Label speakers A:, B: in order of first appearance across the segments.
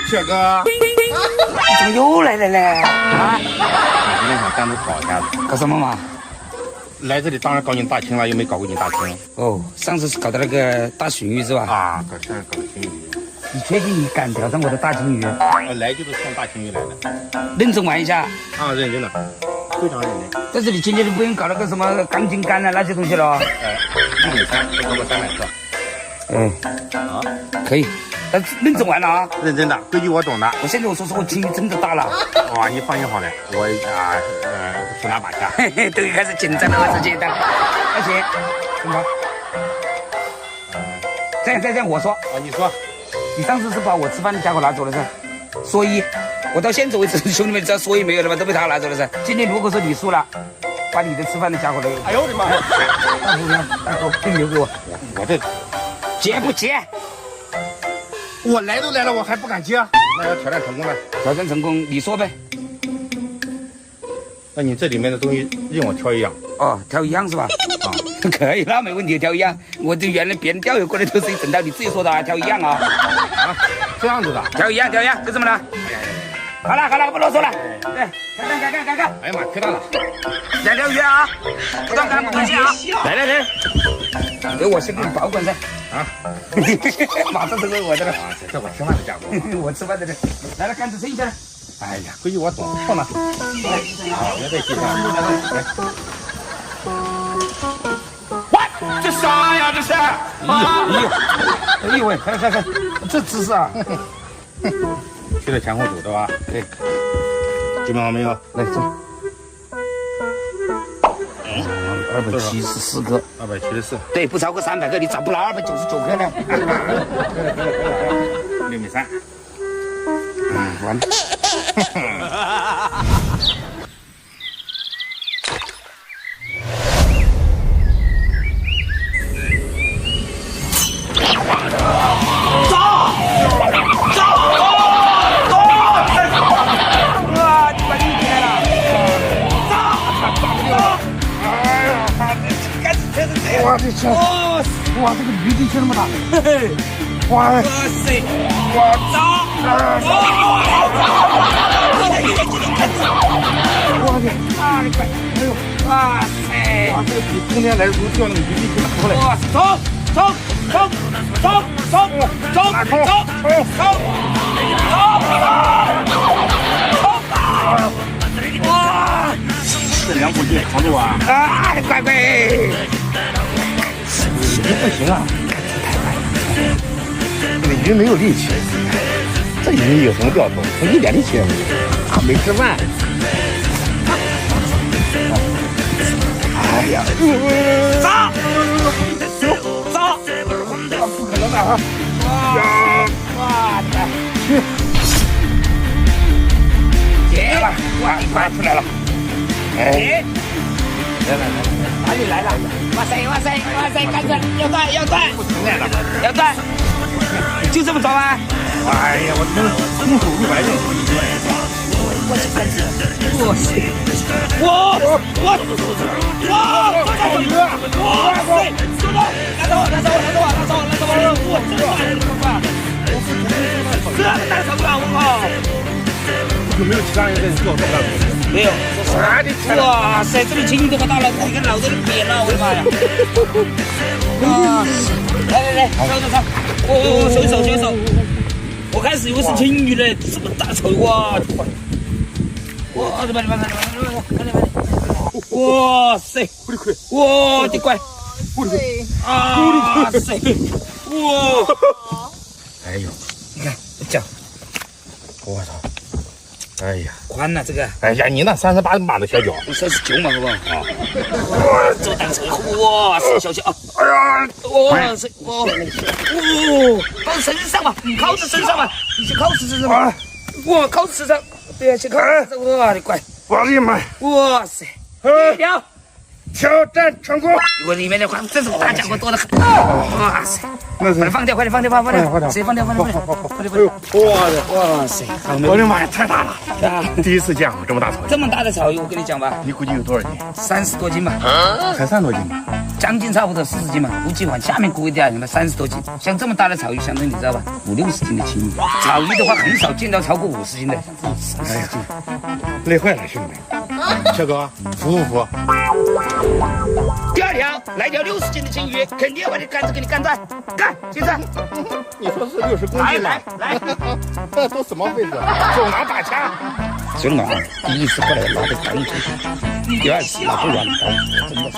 A: 铁哥，
B: 你怎么又来了嘞？啊！
A: 我今天想单独搞一下子。
B: 搞什么嘛？
A: 来这里当然搞你大清了，又没搞过你大清。
B: 哦，上次是搞的那个大鲟鱼是吧？
A: 啊，搞现在搞鲟鱼。
B: 你确定你敢挑战我的大鲟鱼？
A: 来就是看大鲟鱼来的。
B: 认真玩一下。
A: 啊，认真的，非常认真。
B: 但是你今天就不用搞那个什么钢筋杆啊那些东西了。
A: 1米3，不超过300克。
B: 啊，可以。但是认真玩了啊！
A: 认真的，规矩我懂的。
B: 我现在我说实话，鲟鱼真的大了。
A: 哇，你放心好了，我手拿把掐。
B: 嘿嘿，都开始紧张了，我直接的。而且，什么？这样，我说。
A: 啊，你说。
B: 你上次是把我吃饭的家伙拿走了噻，所以，我到现在为止，兄弟们知道所以没有了吧？都被他拿走了噻。今天如果说你输了，把你的吃饭的家伙都……
A: 哎呦我的妈！
B: 大哥，这个留给我。
A: 我这
B: 接不接？
A: 我来都来了，我还不敢接。那要挑战成功了。
B: 挑战成功，你说呗。
A: 那你这里面的东西任我挑一样。
B: 哦，挑一样是吧？啊，可以，那没问题，挑一样。我这原来别人调阅过来都是一整套，你自己说的啊，挑一样啊。
A: 啊，这样子的。
B: 挑一样，就这么了。好了，不啰嗦了。对，看。
A: 哎呀妈，可大了
B: ！2条鱼啊，不断干，不断线啊！来，给我先给你保管噻。啊，马上成为我的了。啊，
A: 这我吃饭的家伙。
B: 我吃饭的人，来，杆子撑一下来。
A: 哎呀，规矩我懂，放那。好，别再计算了。
B: 喂，这啥呀？这是？哎呦喂，看，这姿势啊！
A: 去了前后走的吧？对。准备好没有？
B: 来，这。274克。
A: 274。对，
B: 不超过300克，你咋不拿299克呢
A: ？6米3。
B: 完了。哇，这车！哇，这个驴力车那么大！嘿嘿！哇塞！我操！我的！啊，你快！哎呦！哇塞！哇，这个比冬天来的时候叫那个驴力车大多了。哇，冲！哇！
A: 这2股劲扛住啊！
B: 啊，乖！
A: 不行啊！这个鱼没有力气，这鱼有什么掉头？它一点力气也没有，没吃饭。
B: 哎呀！走！不可能的啊！哇！结了！哇，快出来了！哎！来，哪里来了？哇塞！杆子要断！就这么着吗？
A: 哎呀，我空手入白刃。
B: 我这杆子，哇塞！哇！哇塞！这大手了，我靠！
A: 有没有其他人在做这么大的？
B: 没有。哇塞，这里鲟鱼这么大了，你看脑袋都扁了，我的妈呀！哇塞！来，上！收一手！我开始以为是鲟鱼嘞，这么大手哇！哇，快！哇塞！哇，你乖！啊塞！哇！
A: 哎呦，
B: 你看这脚，
A: 我操！哎呀，
B: 宽了这个。
A: 哎呀，你那38码的小脚
B: ，39码好不好？啊！哇，这大手，哇塞，小啊！哎呀，哇塞，靠身上吧，你靠着身上吧，你先靠着身上吧。哇，靠着身上，对呀，先靠着身上。哇，你乖！
A: 我的妈！
B: 哇塞！
A: 挑战成功！
B: 我里面的话，这种大家伙多得很。哇塞！快点放掉！谁放掉！哇塞！
A: 我的妈呀，太大了！第一次见过这么大草鱼。
B: 这么大的草鱼，我跟你讲吧，
A: 你估计有多少斤
B: ？30多斤吧。
A: 才30多斤吧。
B: 将近差不多40斤嘛，不计换，下面贵一点用了30多斤。像这么大的草鱼，相当于你知道吧，50-60斤的青鱼。草鱼的话，很少见到超过50斤的，40斤。
A: 累坏了，兄弟。小哥，服不服？
B: 第二条，来条60斤的青鱼，肯定要把这杆子给你干断，干，先生。
A: 你说是60公斤吗？
B: 来，
A: 这都怎么回事？手拿大枪。
B: 真的啊，第一次过来拿的干脆，第二次拿不软干，真的是。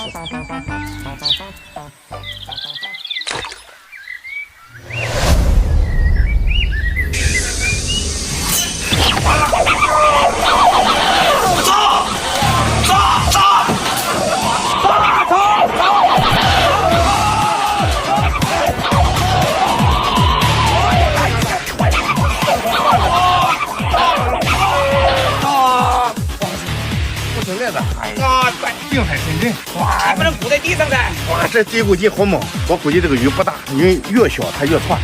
A: 定海神针，
B: 哇，不能鼓在地上的。
A: 哇，这低估计好猛，我估计这个鱼不大，因为越小它越窜，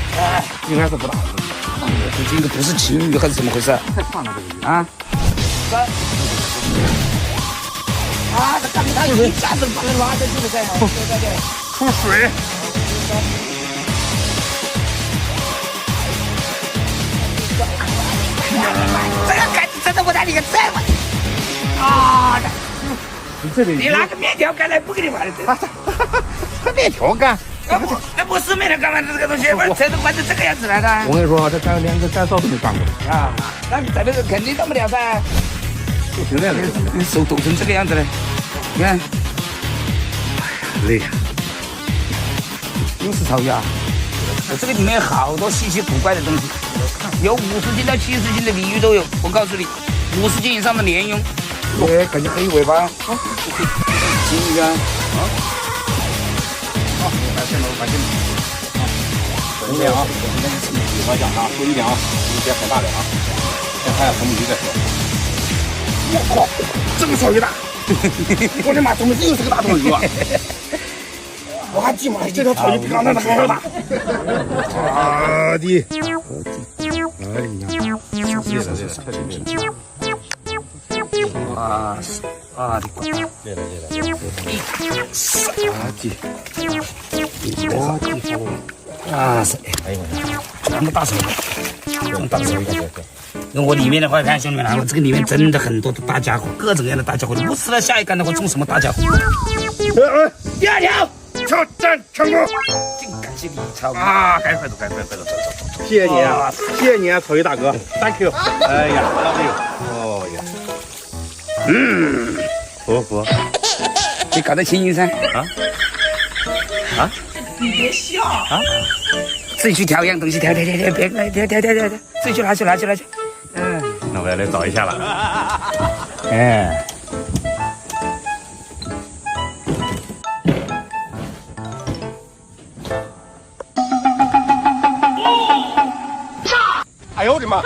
A: 应该是不大。
B: 这个不是青鱼还是怎么回事？
A: 太窜了这个鱼
B: 啊！这刚才一下子把它拉下去了噻，对。
A: 出水。
B: 这个杆子真的我在里面在吗？啊！你拿个面条杆来不给你玩的？
A: 他面条杆？
B: 那不是面条杆吗？这个东西，我车都玩成这个样子来的。
A: 我跟你说，这干连个干烧都没干过
B: 啊！那你在那个肯定干不了噻。
A: 就现在
B: 你手抖成这个样子了，你看，
A: 累。
B: 又是草鱼啊！这个里面有好多稀奇古怪的东西，有50斤到70斤的鲤鱼都有。我告诉你，50斤以上的鲢鳙。哎，感觉黑尾巴，金鱼啊，发现了，
A: 注意点啊！我讲啊，注意点啊，你别踩大脸啊！先看下什么鱼再说。我靠，这个草鱼大！我的妈，怎么又是个大头鱼啊？我的妈，这条草鱼比刚才的还要大！啊的！哎呀，对了，太厉害了！
B: 啊的乖，
A: 对了，
B: 啊是，哎呦，这么大手，这么大手，那我里面的话，看兄弟们啊，我这个里面真的很多的大家伙，各种各样的大家伙，你不吃了下一杆的话，中什么大家伙？第二条，挑战成功，真感谢你，超
A: 啊！该快走，走，谢谢你啊，谢谢你啊，草鱼大哥 ，Thank you。哎呀，Love you。哦呀。服，
B: 你搞得轻盈噻？
C: 你别笑啊！
B: 自己去挑一样东西，挑，别自己去拿去。
A: 那我要来找一下了。哎。哎呦我的妈！